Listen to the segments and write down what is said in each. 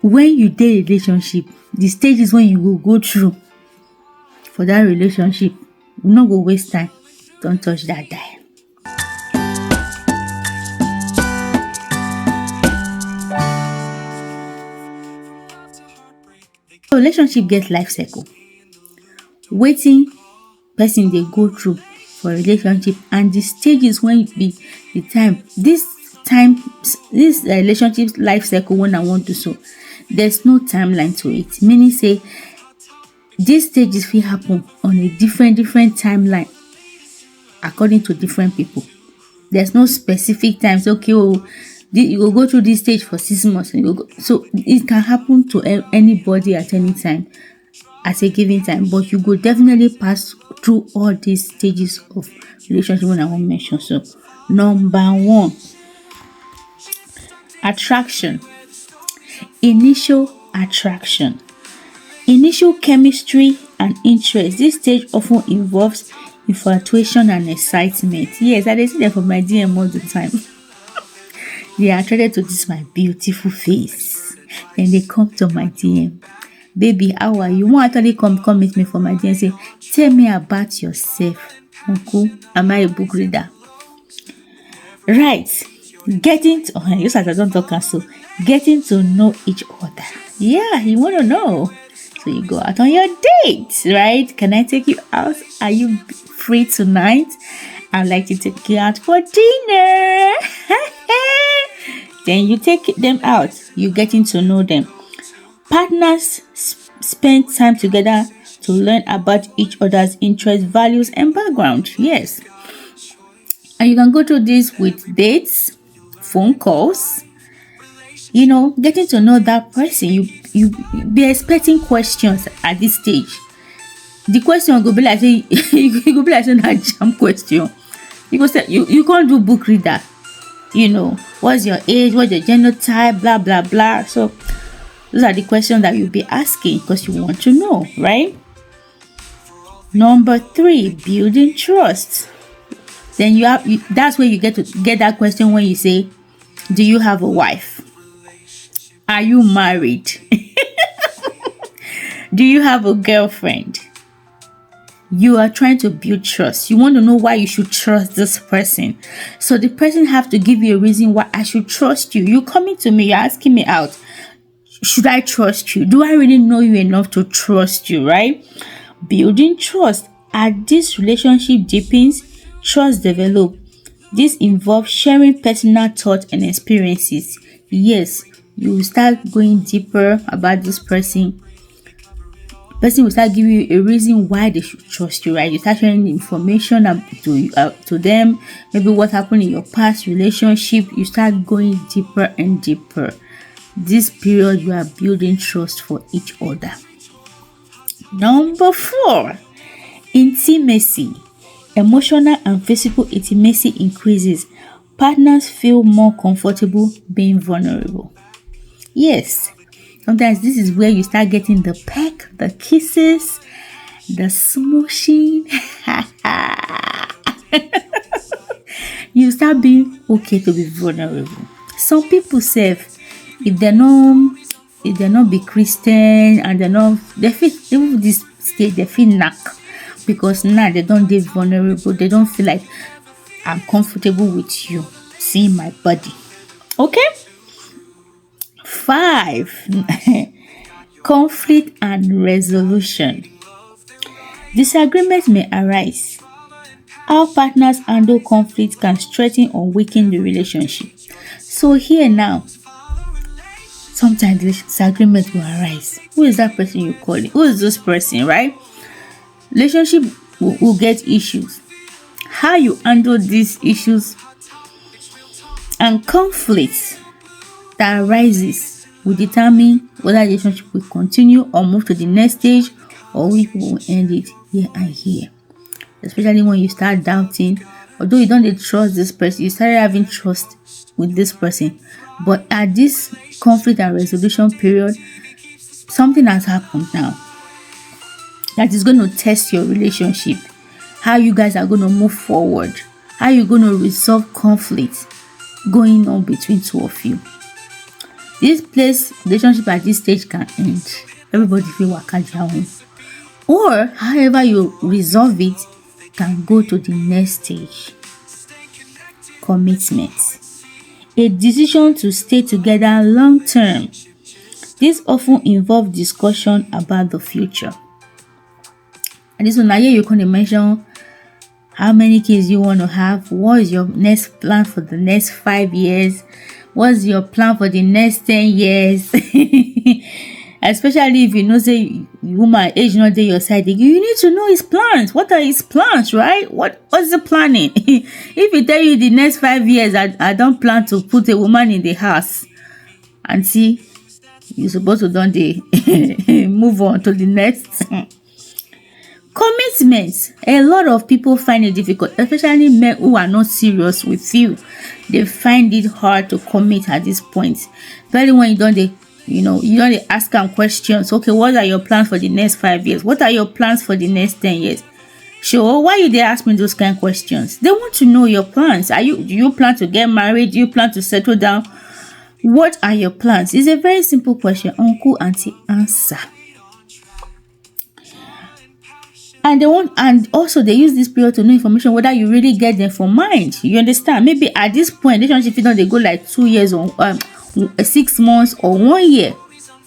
when you dey relationship, the stages when you go through for that relationship, you no go waste time. Don't touch that dial. So relationship get life cycle. Wetin person dey go through for relationship and the stages when be the time. This relationship life cycle when I want to so there's no timeline to it. Meaning say these stages fit happen on a different timeline according to different people. There's no specific times. Okay, you will go through this stage for 6 months. And you go. So it can happen to anybody at any time, at a given time. But you go definitely pass through all these stages of relationship when I want to mention. So number 1, attraction. Initial attraction. Initial chemistry and interest. This stage often involves infatuation and excitement. Yes, I dey see them for my DM all the time. They are attracted to this my beautiful face. Then they come to my DM. Baby, how are you? You won't actually come meet me for my DM and say, tell me about yourself. Uncle, am I a book reader? Right. Getting to know each other. Yeah, you want to know. So you go out on your date, right? Can I take you out? Are you free tonight? I'd like to take you out for dinner. Then you take them out. You're getting to know them. Partners spend time together to learn about each other's interests, values, and background. Yes. And you can go through this with dates, phone calls. You know, getting to know that person. You be expecting questions at this stage. The question will be like say you go be like saying that jam question. You go say you can't do book reader. You know, what's your age, what's your genotype, blah blah blah. So those are the questions that you'll be asking because you want to know, right? Number 3, building trust. Then that's where you get to get that question when you say, do you have a wife? Are you married? Do you have a girlfriend? You are trying to build trust. You want to know why you should trust this person. So the person have to give you a reason why I should trust you. You're coming to me, you're asking me out. Should I trust you? Do I really know you enough to trust you, right? Building trust. As this relationship deepens, trust develops. This involves sharing personal thoughts and experiences. Yes, you will start going deeper about this person. The person will start giving you a reason why they should trust you, right? You start sharing information to them. Maybe what happened in your past relationship. You start going deeper and deeper. This period, you are building trust for each other. Number 4, intimacy. Emotional and physical intimacy increases. Partners feel more comfortable being vulnerable. Yes, sometimes this is where you start getting the peck, the kisses, the smooshing. You start being okay to be vulnerable. Some people say if they're not be Christian and they feel this stage, they feel knack because now they don't get vulnerable. They don't feel like I'm comfortable with you seeing my body. Okay. 5, conflict and resolution. Disagreements may arise. How partners handle conflict can strengthen or weaken the relationship. So here now, sometimes disagreement will arise. Who is that person you call it? Who is this person, right? Relationship will get issues. How you handle these issues and conflicts that arises will determine whether the relationship will continue or move to the next stage or we will end it here and here. Especially when you start doubting, although you don't trust this person, you started having trust with this person. But at this conflict and resolution period, something has happened now that is going to test your relationship. How you guys are going to move forward. How you're going to resolve conflict going on between two of you. This place relationship at this stage can end. Everybody feel waka their own. Or however you resolve it can go to the next stage. Commitment. A decision to stay together long term. This often involves discussion about the future. And this one, now here you can mention how many kids you want to have, what is your next plan for the next 5 years, what's your plan for the next 10 years. Especially if you know say woman age not dey your side, you need to know his plans. What are his plans, right? What's the planning? If he tell you the next 5 years, I don't plan to put a woman in the house, and see, you're supposed to don't dey move on to the next. Commitment. A lot of people find it difficult, especially men who are not serious with you. They find it hard to commit at this point. Very when you don't dey ask them questions. Okay, what are your plans for the next 5 years? What are your plans for the next 10 years? Sure, why you dey ask me those kind of questions? They want to know your plans. Do you plan to get married? Do you plan to settle down? What are your plans? It's a very simple question. Uncle, auntie, answer. And also they use this period to know information whether you really get them for mind. You understand? Maybe at this point, relationship they go like 2 years or 6 months or 1 year.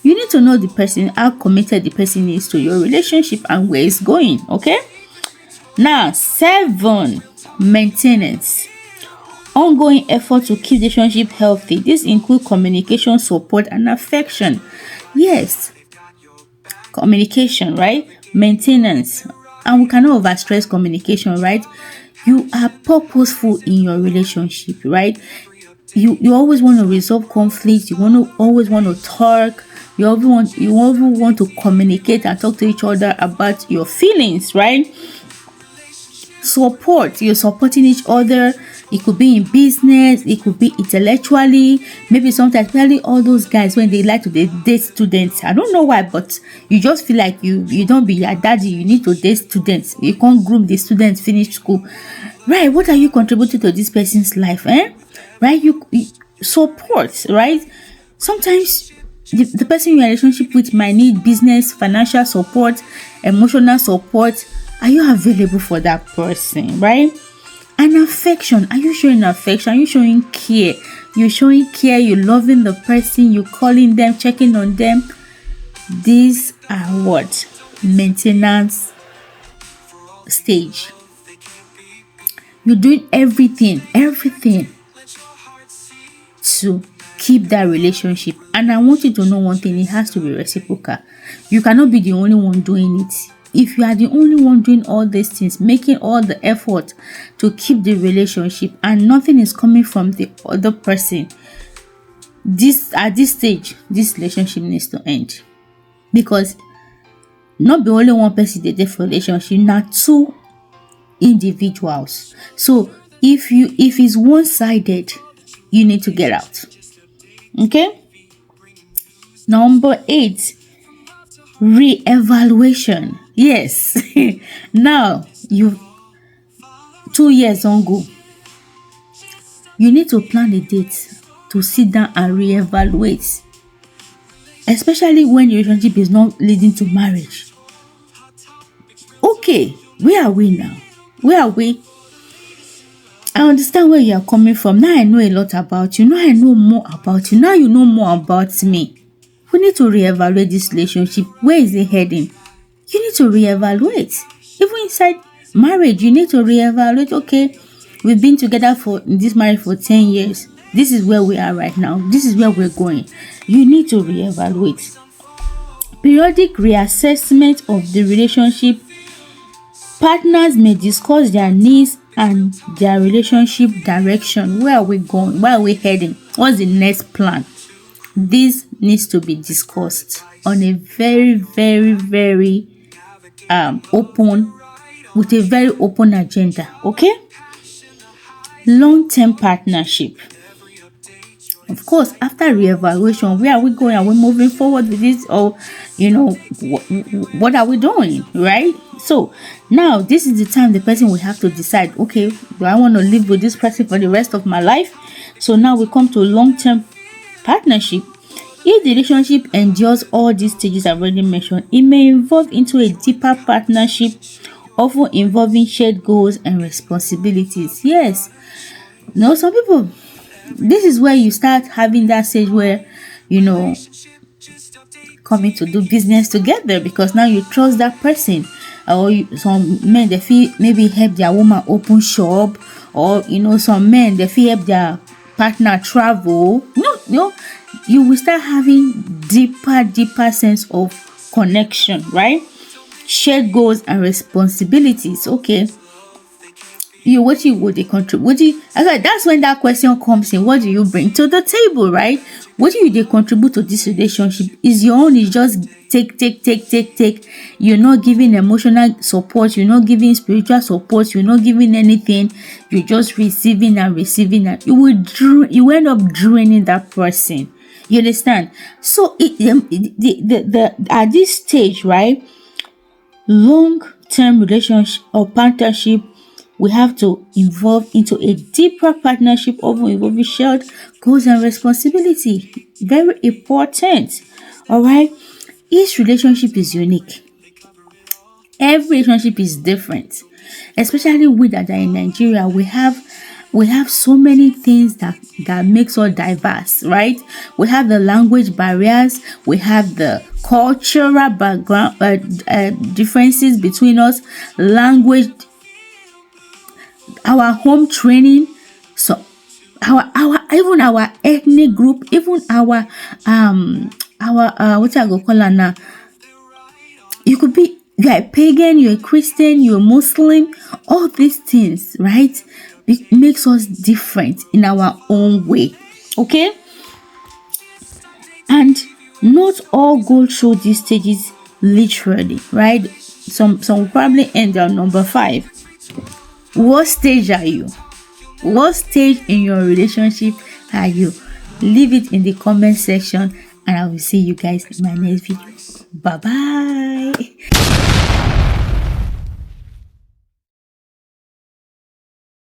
You need to know the person, how committed the person is to your relationship and where it's going. Okay. Now, 7, maintenance. Ongoing effort to keep the relationship healthy. This includes communication, support, and affection. Yes, communication, right? Maintenance. And we cannot overstress communication, right? You are purposeful in your relationship, right? You always want to resolve conflicts. Always want to talk. You always want to communicate and talk to each other about your feelings, right? Support. You're supporting each other. It could be in business. It could be intellectually. Maybe sometimes, especially all those guys when they like to date students. I don't know why, but you just feel like you don't be your daddy. You need to date students. You can't groom the students finish school. Right? What are you contributing to this person's life? Right? You support. Right? Sometimes the person you're in a relationship with might need business, financial support, emotional support. Are you available for that person? Right? And affection. Are you showing affection? Are you showing care? You're showing care. You're loving the person. You're calling them, checking on them. These are what? Maintenance stage. You're doing everything to keep that relationship. And I want you to know one thing. It has to be reciprocal. You cannot be the only one doing it. If you are the only one doing all these things, making all the effort to keep the relationship, and nothing is coming from the other person, at this stage, this relationship needs to end. Because not be only one person dey there for relationship, not 2 individuals. So if it's one-sided, you need to get out. Okay? Number 8, re-evaluation. Yes. Now, 2 years on go. You need to plan a date to sit down and re-evaluate. Especially when your relationship is not leading to marriage. Okay, where are we now? Where are we? I understand where you are coming from. Now I know a lot about you. Now I know more about you. Now you know more about me. We need to reevaluate this relationship. Where is it heading? You need to reevaluate. Even inside marriage, you need to reevaluate. Okay, we've been together in this marriage for 10 years. This is where we are right now. This is where we're going. You need to reevaluate. Periodic reassessment of the relationship. Partners may discuss their needs and their relationship direction. Where are we going? Where are we heading? What's the next plan? This needs to be discussed on a very, very, very open, with a very open agenda. Okay? Long-term partnership. Of course, after reevaluation, where are we going? Are we moving forward with this, or what are we doing, right? So now this is the time the person will have to decide. Okay, do I want to live with this person for the rest of my life? So now we come to long-term partnership. If the relationship endures all these stages I've already mentioned, it may evolve into a deeper partnership, often involving shared goals and responsibilities. Yes, some people, this is where you start having that stage where, you know, coming to do business together, because now you trust that person. Or some men, they feel maybe help their woman open shop, or some men, they feel help their partner travel. You will start having deeper sense of connection, right? Shared goals and responsibilities. Okay, what you would they contribute? Okay, that's when that question comes in. What do you bring to the table, right? What do you they contribute to this relationship? Is your own is just take. You're not giving emotional support, you're not giving spiritual support, you're not giving anything, you're just receiving and you end up draining that person. You understand? So at this stage, right, long-term relationship or partnership, we have to evolve into a deeper partnership, often involving shared goals and responsibility. Very important. All right. Each relationship is unique. Every relationship is different. Especially we that are in Nigeria, we have so many things that makes us diverse, right? We have the language barriers, we have the cultural background differences between us, language, our home training, so our even our ethnic group, even our what I go call it now. You're a pagan, you're a Christian, you're a Muslim, all these things, right? Makes us different in our own way. Okay? And not all go through these stages literally, right? Some will probably end on number 5. What stage are you? What stage in your relationship are you? Leave it in the comment section, and I will see you guys in my next video. Bye bye.